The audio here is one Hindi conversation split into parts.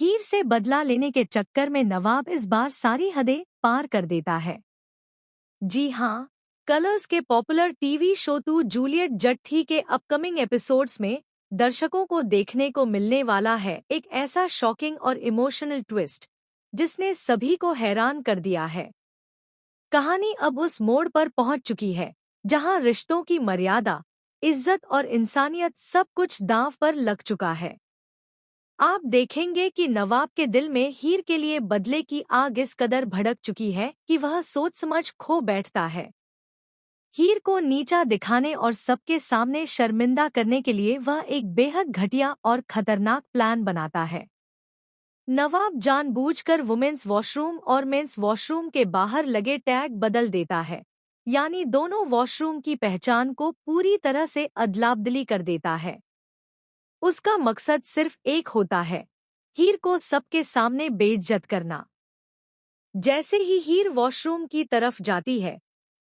हीर से बदला लेने के चक्कर में नवाब इस बार सारी हदें पार कर देता है। जी हाँ, कलर्स के पॉपुलर टीवी शो टू जूलियट जट थी के अपकमिंग एपिसोड्स में दर्शकों को देखने को मिलने वाला है एक ऐसा शॉकिंग और इमोशनल ट्विस्ट जिसने सभी को हैरान कर दिया है। कहानी अब उस मोड़ पर पहुंच चुकी है जहां रिश्तों की मर्यादा, इज्जत और इंसानियत सब कुछ दांव पर लग चुका है। आप देखेंगे कि नवाब के दिल में हीर के लिए बदले की आग इस कदर भड़क चुकी है कि वह सोच समझ खो बैठता है। हीर को नीचा दिखाने और सबके सामने शर्मिंदा करने के लिए वह एक बेहद घटिया और खतरनाक प्लान बनाता है। नवाब जानबूझकर वुमेन्स वॉशरूम और मेंस वॉशरूम के बाहर लगे टैग बदल देता है, यानी दोनों वॉशरूम की पहचान को पूरी तरह से अदलाबदली कर देता है। उसका मकसद सिर्फ एक होता है, हीर को सबके सामने बेइज्जत करना। जैसे ही हीर वॉशरूम की तरफ जाती है,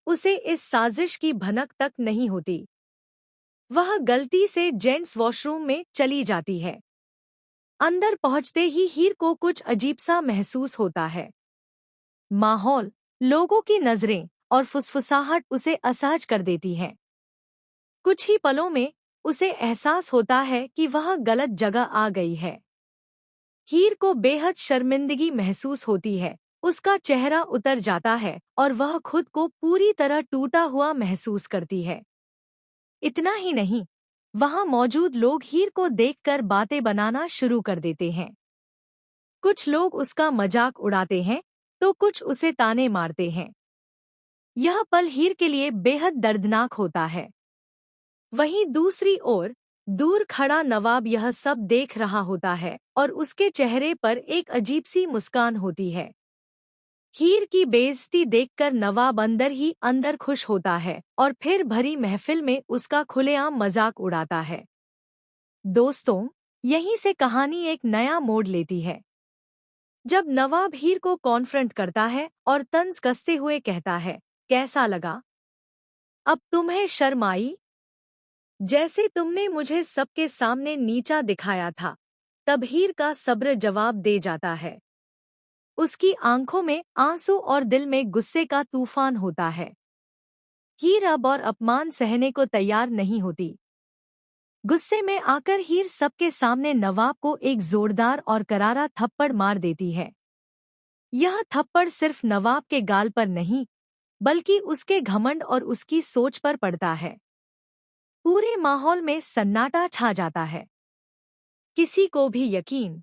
उसे इस साजिश की भनक तक नहीं होती। वह गलती से जेंट्स वॉशरूम में चली जाती है। अंदर पहुंचते ही हीर को कुछ अजीब सा महसूस होता है। माहौल, लोगों की नजरें और फुसफुसाहट उसे असहज कर देती हैं। कुछ ही पलों में उसे एहसास होता है कि वह गलत जगह आ गई है। हीर को बेहद शर्मिंदगी महसूस होती है, उसका चेहरा उतर जाता है और वह खुद को पूरी तरह टूटा हुआ महसूस करती है। इतना ही नहीं, वहां मौजूद लोग हीर को देखकर बातें बनाना शुरू कर देते हैं। कुछ लोग उसका मजाक उड़ाते हैं, तो कुछ उसे ताने मारते हैं। यह पल हीर के लिए बेहद दर्दनाक होता है। वहीं दूसरी ओर दूर खड़ा नवाब यह सब देख रहा होता है और उसके चेहरे पर एक अजीब सी मुस्कान होती है। हीर की बेइज्जती देखकर नवाब अंदर ही अंदर खुश होता है और फिर भरी महफिल में उसका खुलेआम मजाक उड़ाता है। दोस्तों, यहीं से कहानी एक नया मोड़ लेती है। जब नवाब हीर को कॉन्फ्रंट करता है और तंज कसते हुए कहता है, कैसा लगा? अब तुम्हें शर्म आई? जैसे तुमने मुझे सबके सामने नीचा दिखाया था। तब हीर का सब्र जवाब दे जाता है। उसकी आंखों में आंसू और दिल में गुस्से का तूफान होता है। हीर अब और अपमान सहने को तैयार नहीं होती। गुस्से में आकर हीर सबके सामने नवाब को एक जोरदार और करारा थप्पड़ मार देती है। यह थप्पड़ सिर्फ नवाब के गाल पर नहीं, बल्कि उसके घमंड और उसकी सोच पर पड़ता है। पूरे माहौल में सन्नाटा छा जाता है। किसी को भी यकीन